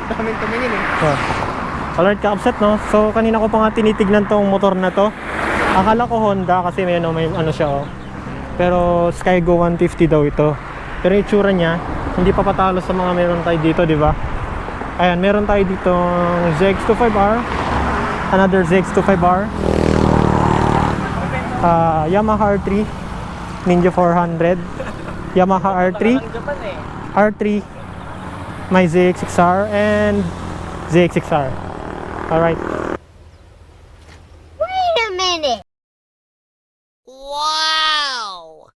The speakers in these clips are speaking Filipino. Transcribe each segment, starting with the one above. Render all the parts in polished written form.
daming tumingin eh. So, alright ka-upset, no? So, kanina ko pa nga tinitignan tong motor na to. Akala ko Honda kasi may ano siya, oh. Pero Skygo 150 daw ito. Pero yung itsura niya, hindi pa patalo sa mga meron tayo dito, di ba? Ayan, meron tayo dito ZX25R, another ZX25R, Yamaha R3, Ninja 400, Yamaha R3, my ZX6R, and ZX6R. Alright. Wait a minute. Wow.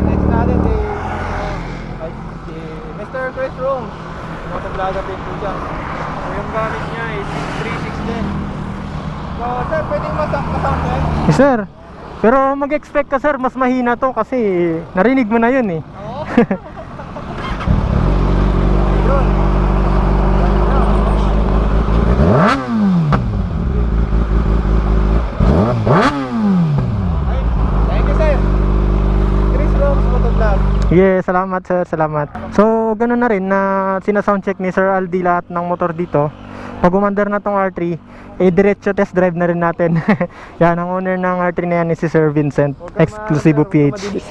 Next natin Mr. Chris Room. Motovlogger din po dyan. So yung gamit niya is 360 din. So sir, pwedeng masound yan? Yes, sir. Pero mag-expect ka, sir, mas mahina to kasi narinig mo na yun eh. Oo. Yun. Thank you, sir. Chris Rooms Motovlog. Yeah, salamat, sir, salamat. So, ganun na rin na sinasoundcheck ni Sir Aldi lahat ng motor dito. Pag umandar na tong R3, diretso test drive na rin natin. Yan, ang owner ng R3 na yan is si Sir Vincent, Exclusivo PH.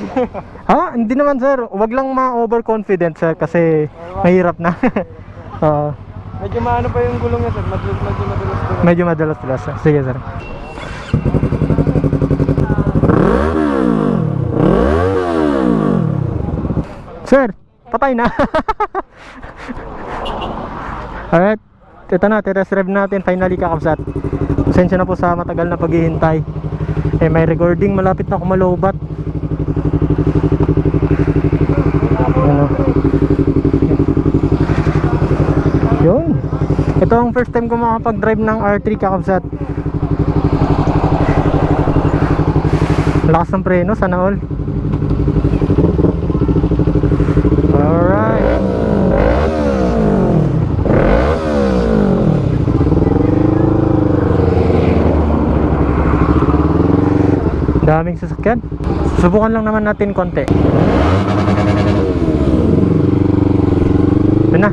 Hindi naman, sir. Wag lang ma-overconfident, sir, kasi mahirap na. Medyo maano pa yung gulong niya, sir. Madalas. Medyo madalas. Sige, sir. Sir, patay na. Alright, ito na, test drive natin. Finally, kakabsat. Pasensya na po sa matagal na paghihintay. May recording, malapit na ako malobat. Ano? Yun. Ito ang first time ko makapag-drive ng R3, kakabsat. Lakas ng preno, sana all. Alright. Daming sasakyan. Subukan lang naman natin konti. Yun na.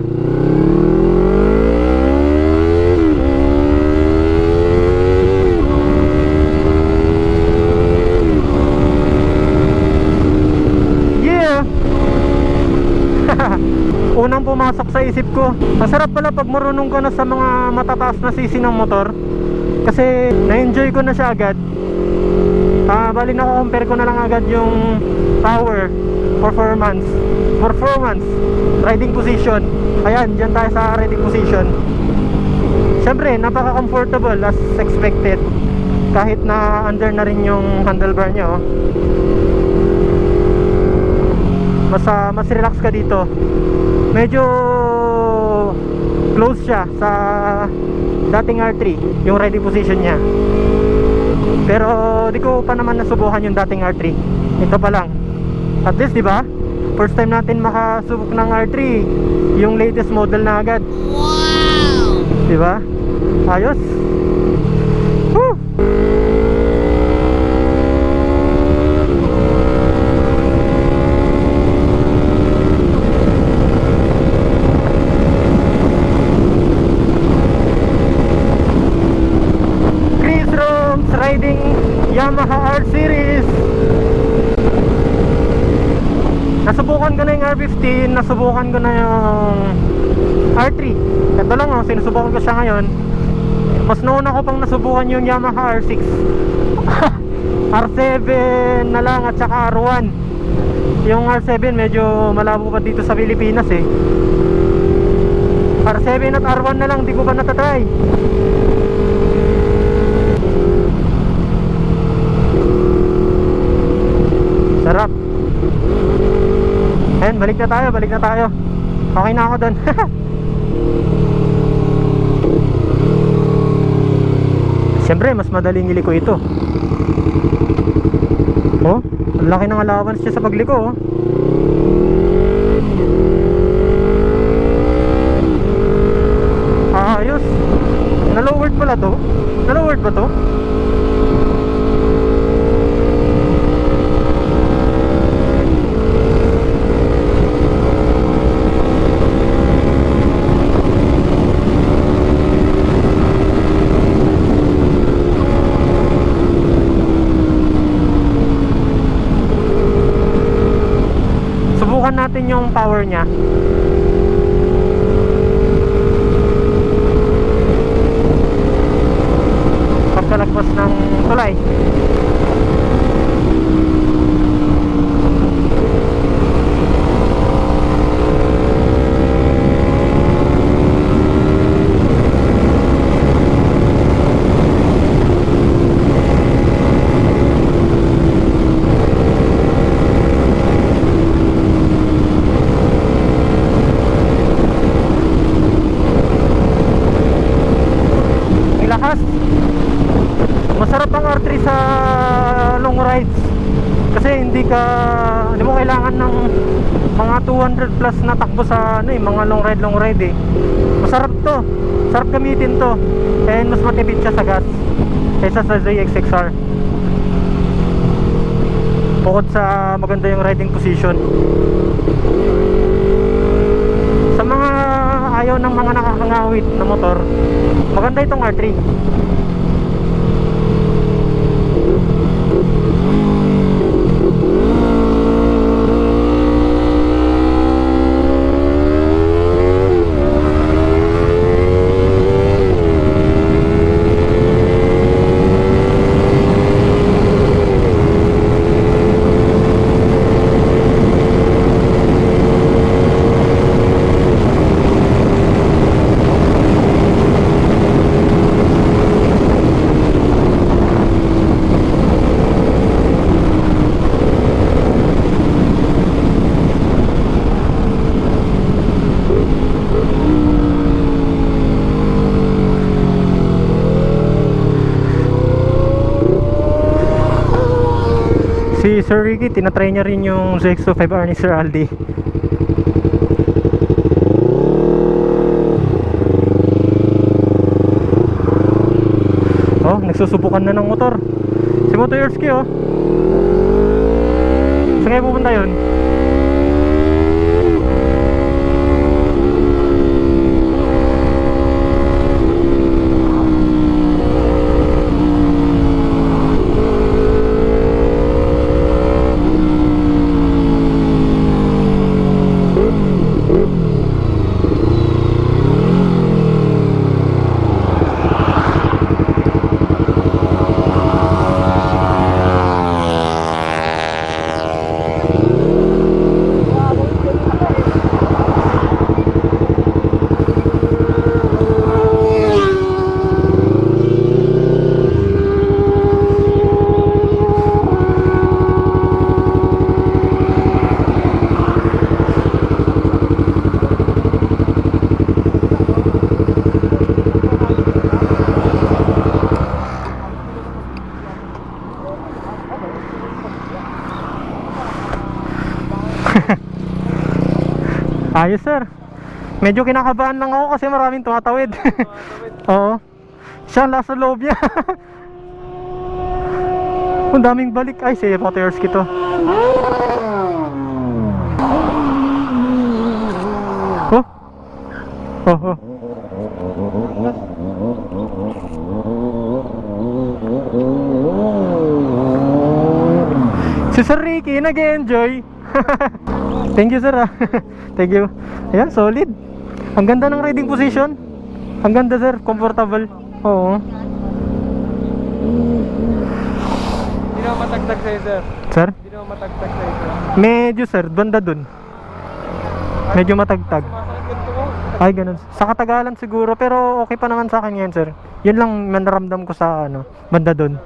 Unang pumasok sa isip ko, masarap pala pag marunong ka na sa mga matataas na sisi ng motor. Kasi na-enjoy ko na siya agad. Bali na compare ko na lang agad yung power, performance, riding position. Ayan, dyan tayo sa riding position. Siyempre, napaka-comfortable as expected. Kahit na under na rin yung handlebar nyo. Mas relax ka dito. Medyo close siya sa dating R3, yung riding position niya. Pero di ko pa naman nasubukan yung dating R3. Ito pa lang. At least, di ba? First time natin makasubok ng R3, yung latest model na agad. Wow. Di ba? Ayos. Woo! Riding Yamaha R Series. Nasubukan ko na yung R15, nasubukan ko na yung R3. Ito lang, sinusubukan ko siya ngayon. Mas nauna ko pang nasubukan yung Yamaha R6. R7 na lang at saka R1. Yung R7 medyo malabo pa dito sa Pilipinas eh. R7 at R1 na lang, di ko pa natatry. Sarap. Ayan, balik na tayo. Okay na ako doon. Siyempre, mas madaling iliko ito. Oh, ang laki ng allowance niya sa pagliko, oh. Ayos. Na-lowered pala to. Na-lowered ba to? natin yung power niya. Pagkalagpas ng tulay. Masarap ang R3 sa long rides kasi hindi mo kailangan ng mga 200 plus na takbo sa mga long ride eh. Masarap to, sarap gamitin to, and mas matipid siya sa gas kaysa sa ZX6R. Bukod sa maganda yung riding position, sa mga ayaw ng mga nakakangawit na motor, maganda itong R3. Si Sir Ricky, tinatry niya rin yung ZX25R ni Sir Aldi. Oh, nagsusubukan na ng motor. Si Motoyorski oh. Saan kayo pupunta yun? Ayos sir. Medyo kinakabahan lang ako kasi maraming tumatawid. Oo. Siya ang nasa loob niya. Ang daming balik. Ay, si Motoyorski to. Oh. Oh, oh. Si Sir Ricky nag-enjoy. Thank you sir ah. Thank you. Ayan, solid. Ang ganda ng riding position. Ang ganda sir, comfortable. Oo. Hindi naman matagtag sa'yo, sir. Sir? Hindi naman matagtag sa'yo, sir. Medyo sir, banda dun. Medyo matagtag. Sumasakit ganito ko. Ay ganun. Sa katagalan siguro, pero okay pa naman sa akin ngayon sir. Yun lang manaramdam ko sa banda dun.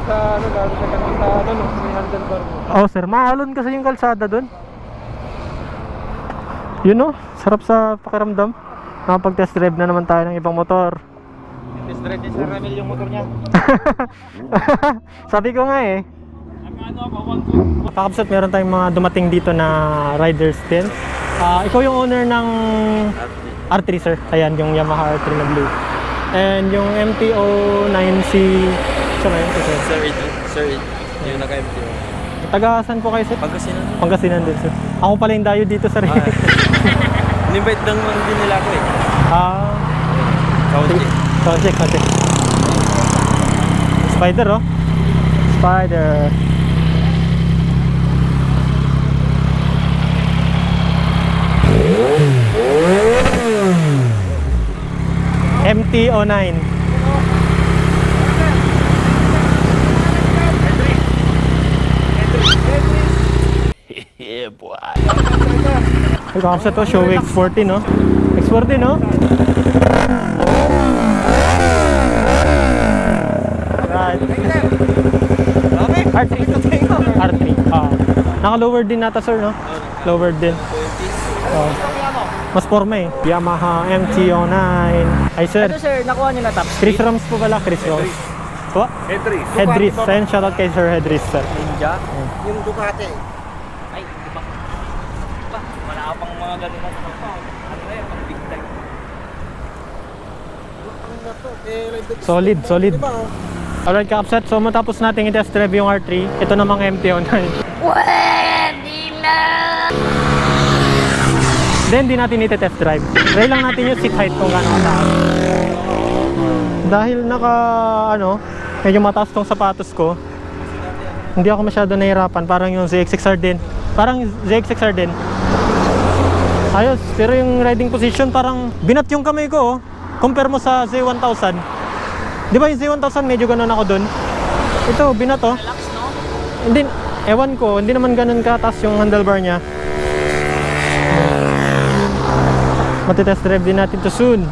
Sa lalo sa ganun sa no, may handlebar mo. Oh sir, mahalon kasi yung kalsada dun. Yun no, sarap sa pakiramdam. Nakapag-test drive na naman tayo ng ibang motor. Test drive ni Sir Ramil yung motor niya. Sabi ko nga eh. Pakapsat, meron tayong mga dumating dito na riders din. Ikaw yung owner ng R3 sir. Ayan, yung Yamaha R3 na blue. And yung MTO 9C. Siya ba yun? Sir, yung naka-MTO. Taga-saan po kayo sir? Pangasinan. Pangasinan din sir. Ako pala yung dayo dito sir. Invite lang din nila ako eh. Soundcheck. Spider oh. Spider. MT-09. Yeah, boy. Ay, kakapsa to, Show X40, no? X40, no? Right. R3. R3. Naka-lowered din nata, sir, no? Lowered din. Oh. Mas forma eh. Yamaha MT-09. Ay, sir. Ano sir, nakuha niyo na top Chris Rams po pala, Chris Rams. What? Hedris. Hedris. Ayun, shoutout kay Sir Hedris, sir. Ninja? Yung Ducati. Ay, di ba? Diba? Wala ka pang mga ganun na ano na yun, pang big time. Solid, solid. Alright, Kapsat. So, matapos natin i-test drive yung R3. Ito namang MT-09. Pwede na. Then, di natin iti-test drive. Try lang natin yung seat height kung gano'ng kataas. Dahil medyo mataas tong sapatos ko, hindi ako masyado nahirapan. Parang yung ZX-6R din. Parang ZX-6R din. Ayos. Pero yung riding position, parang binat yung kamay ko, oh. Compare mo sa Z1000. Di ba yung Z1000 medyo ganun ako dun? Ito, binat, oh. Relax, no? Hindi, ewan ko, hindi naman ganun kataas yung handlebar niya. Matitest drive din natin to soon.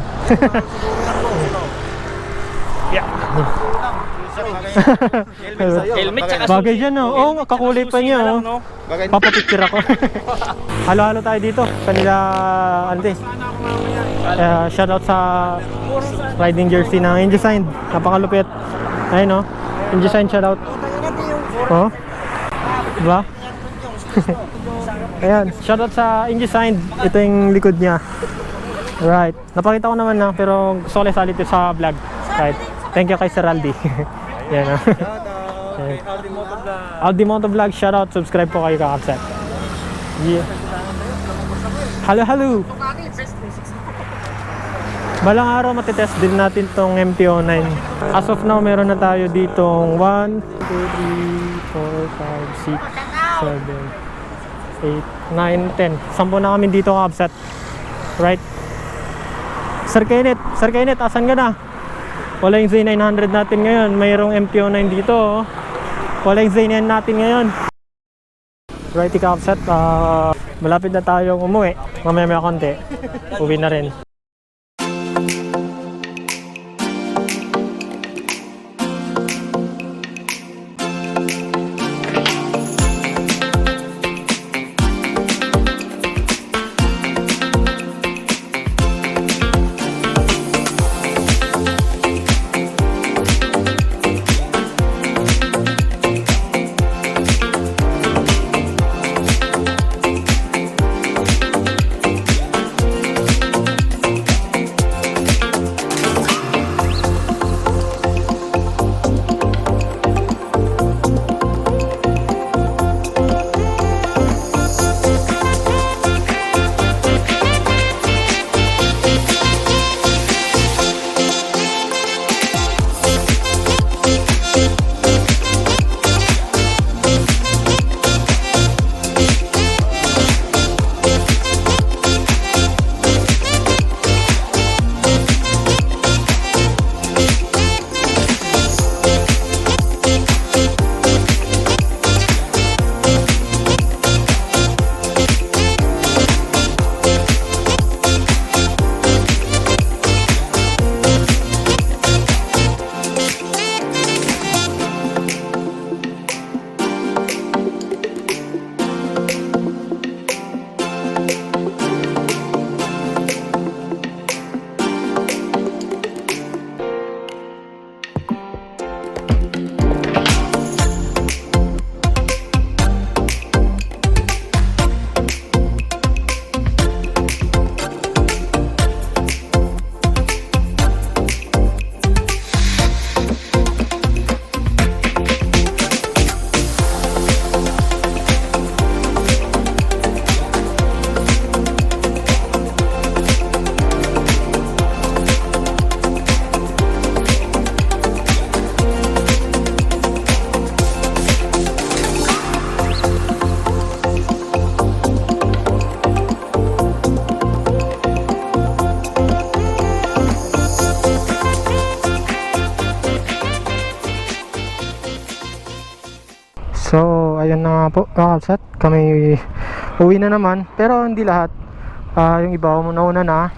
Helmet tsaka Bagay dyan, oh. Oo, kakulay pa niya, oh. Papapicture ako. Halo-halo tayo dito. Kanila, ante. Shoutout sa riding jersey ng Ingesign. Napakalupit. Ayun, oh. Ingesign, shoutout. Oh. Diba? Ayan, shoutout sa Ingesign. Ito yung likod niya. Right. Napakita ko naman na, pero gusto ko salit sa vlog. Right. Thank you kay Sir Aldi. Yan, oh. Aldi Motovlog, shoutout. Subscribe po kayo, kakapsat. Yeah. Halo. Balang araw matitest din natin tong MT-09. As of now, meron na tayo ditong 1, 2, 3, 4, 5, 6, 7, 8, 9, 10. 10 na kami dito, kakapsat. Right. Sir Kenneth, asan ka na? Wala yung Z900 natin ngayon. Mayroong MT-09 dito, oh. Wala yung Z9 natin ngayon. Right, kakapsat. Malapit na tayong umuwi. Mamaya konti. Uwi na rin. So, ayun na nga po mga kalsat. Kami uwi na naman. Pero hindi lahat. Yung iba nauna na.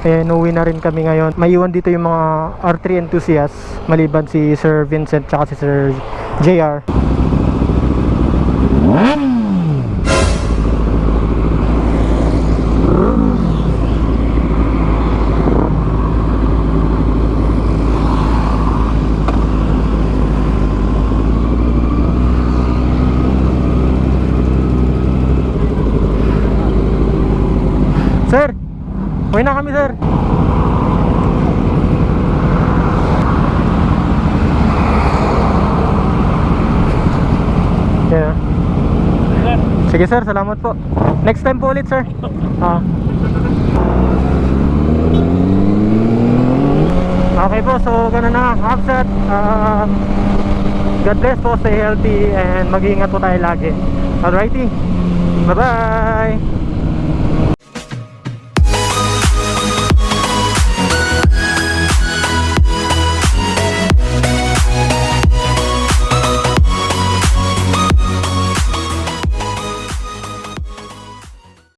Uwi na rin kami ngayon. May iwan dito yung mga R3 enthusiasts. Maliban si Sir Vincent tsaka si Sir JR. Sir, uwi na kami, sir. Yeah. Sige sir, salamat po. Next time po ulit, sir. Okay po, so ganun na, Hapsat. God bless po, stay healthy and mag-iingat po tayo lagi. Alrighty, bye bye.